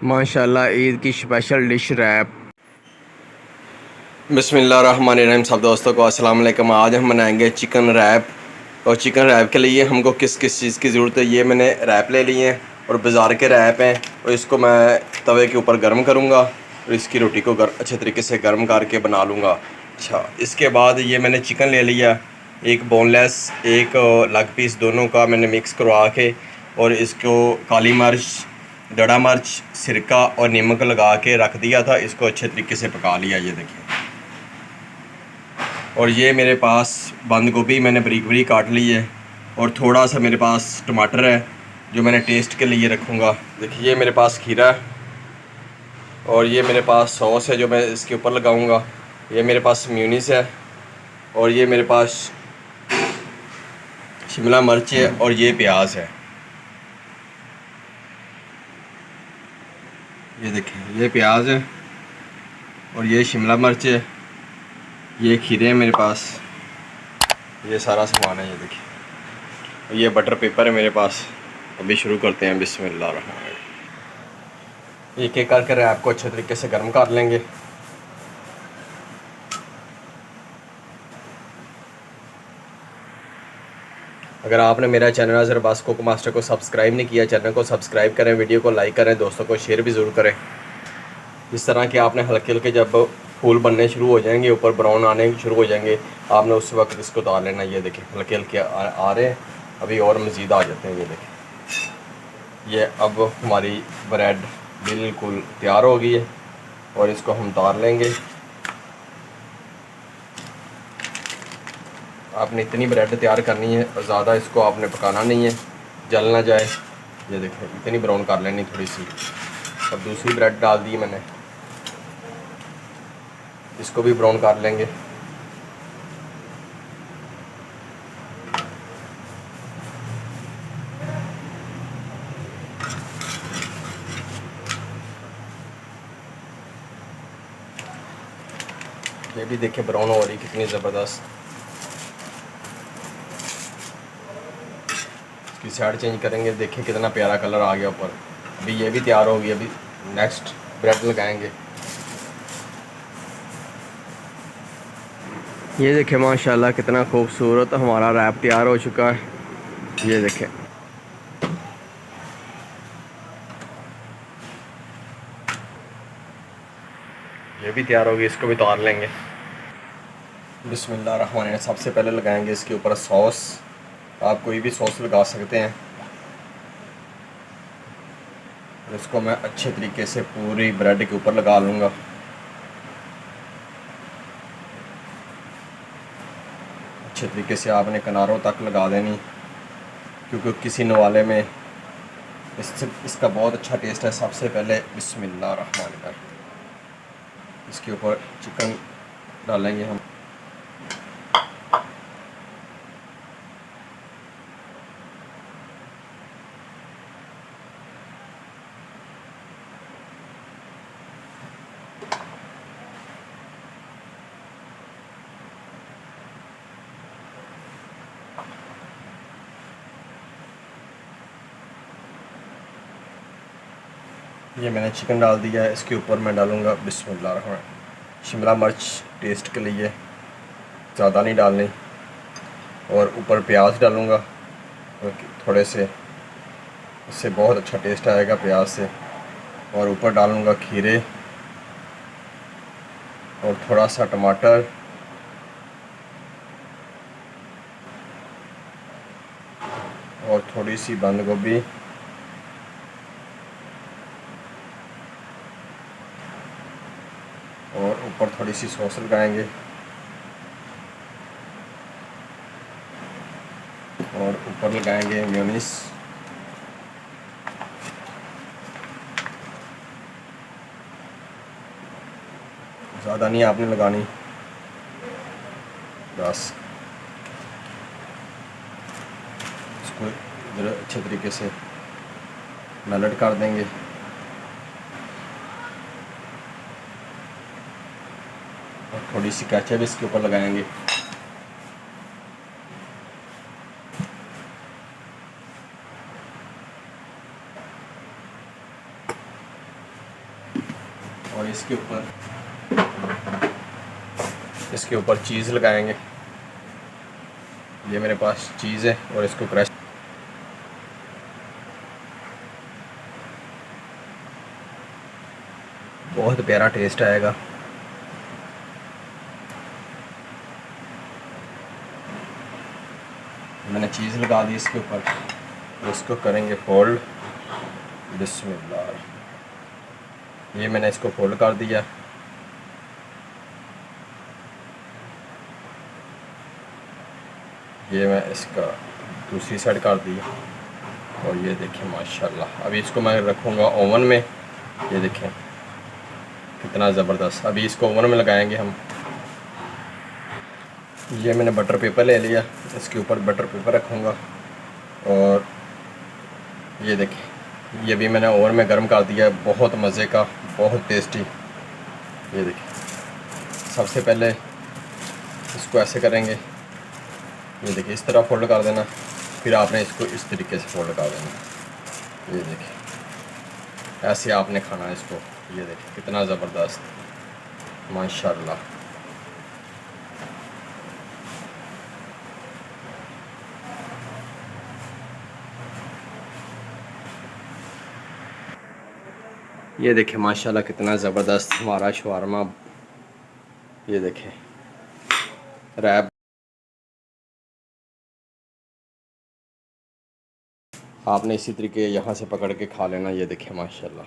माशाल्लाह ईद की special dish rap. बिस्मिल्लाहिर्रहमानिर्रहीम। सब दोस्तों को अस्सलाम वालेकुम। आज हम बनाएंगे चिकन रैप। और चिकन रैप के लिए हमको किस किस चीज़ की ज़रूरत है, ये मैंने रैप ले लिए हैं और बाज़ार के रैप हैं। और इसको मैं तवे के ऊपर गर्म करूँगा और इसकी रोटी को अच्छे तरीके से गर्म करके बना लूँगा। अच्छा, इसके बाद ये मैंने चिकन ले लिया, एक बोनलेस एक लेग पीस, दोनों का मैंने मिक्स करवा के और इसको काली मिर्च, डड़ा मिर्च, सिरका और नमक लगा के रख दिया था। इसको अच्छे तरीके से पका लिया, ये देखिए। और ये मेरे पास बंद गोभी मैंने बारीक बारीक काट ली है और थोड़ा सा मेरे पास टमाटर है जो मैंने टेस्ट के लिए रखूँगा। देखिए, ये मेरे पास खीरा है और ये मेरे पास सॉस है जो मैं इसके ऊपर लगाऊंगा। ये मेरे पास म्यूनीस है और ये मेरे पास शिमला मिर्च है और ये प्याज है। ये देखिए, ये प्याज है और ये शिमला मिर्च है, ये खीरे हैं मेरे पास, ये सारा सामान है। ये देखिए, ये बटर पेपर है मेरे पास। अभी शुरू करते हैं। बिस्मिल्लाह। एक एक करके रैप को अच्छे तरीके से गर्म कर लेंगे। अगर आपने मेरा channel Azhar Abbas cook master को सब्सक्राइब नहीं किया, चैनल को सब्सक्राइब करें, वीडियो को लाइक करें, दोस्तों को शेयर भी ज़रूर करें। इस तरह के आपने हल्के हल्के जब फूल बनने शुरू हो जाएंगे, ऊपर ब्राउन आने शुरू हो जाएंगे, आपने उस वक्त इसको उतार लेना। ये देखिए, हल्के हल्के आ रहे हैं, अभी और मज़ीद आ जाते हैं। ये देखिए, ये अब हमारी ब्रेड बिल्कुल तैयार हो गई है और इसको हम उतार लेंगे। आपने इतनी ब्रेड तैयार करनी है और ज़्यादा इसको आपने पकाना नहीं है, जल ना जाए। ये देखिए, इतनी ब्राउन कर लेनी थोड़ी सी। और दूसरी ब्रेड डाल दी मैंने, इसको भी ब्राउन कर लेंगे। ये भी देखिए ब्राउन हो रही कितनी ज़बरदस्त। इसकी साइड चेंज करेंगे, देखिए कितना प्यारा कलर आ गया ऊपर। अभी ये भी तैयार हो गई, अभी नेक्स्ट ब्रेड लगाएंगे। ये देखें माशाल्लाह कितना खूबसूरत हमारा रैप तैयार हो चुका है। ये देखें, ये भी तैयार हो गई, इसको भी उतार लेंगे। बिस्मिल्लाहिर्रहमानिर्रहीम। सबसे पहले लगाएंगे इसके ऊपर सॉस। आप कोई भी सॉस लगा सकते हैं। और इसको मैं अच्छे तरीके से पूरी ब्रेड के ऊपर लगा लूँगा। अच्छे तरीके से आपने किनारों तक लगा देनी, क्योंकि किसी नवाले में इसका बहुत अच्छा टेस्ट है। सबसे पहले बिस्मिल्लाहिर्रहमानिर्रहीम, इसके ऊपर चिकन डालेंगे हम। ये मैंने चिकन डाल दिया है, इसके ऊपर मैं डालूँगा बिस्मिल्लाहिर्रहमानिर्रहीम शिमला मिर्च, टेस्ट के लिए ज़्यादा नहीं डालनी। और ऊपर प्याज डालूँगा थोड़े से, इससे बहुत अच्छा टेस्ट आएगा प्याज से। और ऊपर डालूँगा खीरे और थोड़ा सा टमाटर और थोड़ी सी बंद गोभी और ऊपर थोड़ी सी सॉस लगाएंगे और ऊपर लगाएंगे मेयोनीज। ज़्यादा नहीं आपने लगानी, बस इसको इधर अच्छे तरीके से मेल्ट कर देंगे। और थोड़ी सी केचप इसके ऊपर लगाएंगे। और इसके ऊपर चीज़ लगाएंगे। ये मेरे पास चीज़ है और इसको क्रश बहुत प्यारा टेस्ट आएगा। मैंने चीज़ लगा दी इसके ऊपर, इसको करेंगे फोल्ड। बिस्मिल्लाह, ये मैंने इसको फोल्ड कर दिया। ये मैं इसका दूसरी साइड कर दिया और ये देखें माशाल्लाह। अभी इसको मैं रखूँगा ओवन में। ये देखें कितना ज़बरदस्त। अभी इसको ओवन में लगाएंगे हम। ये मैंने बटर पेपर ले लिया, इसके ऊपर बटर पेपर रखूँगा और ये देखें ये भी मैंने ओवन में गर्म कर दिया है। बहुत मज़े का, बहुत टेस्टी। ये देखें, सबसे पहले इसको ऐसे करेंगे। ये देखिए इस तरह फोल्ड कर देना, फिर आपने इसको इस तरीके से फोल्ड कर देना। ये देखिए ऐसे आपने खाना है इसको। ये देखिए कितना ज़बरदस्त माशाल्लाह। ये देखें माशाल्लाह कितना ज़बरदस्त हमारा शवारमा। ये देखें रैप आपने इसी तरीके यहाँ से पकड़ के खा लेना। ये देखें माशाल्लाह।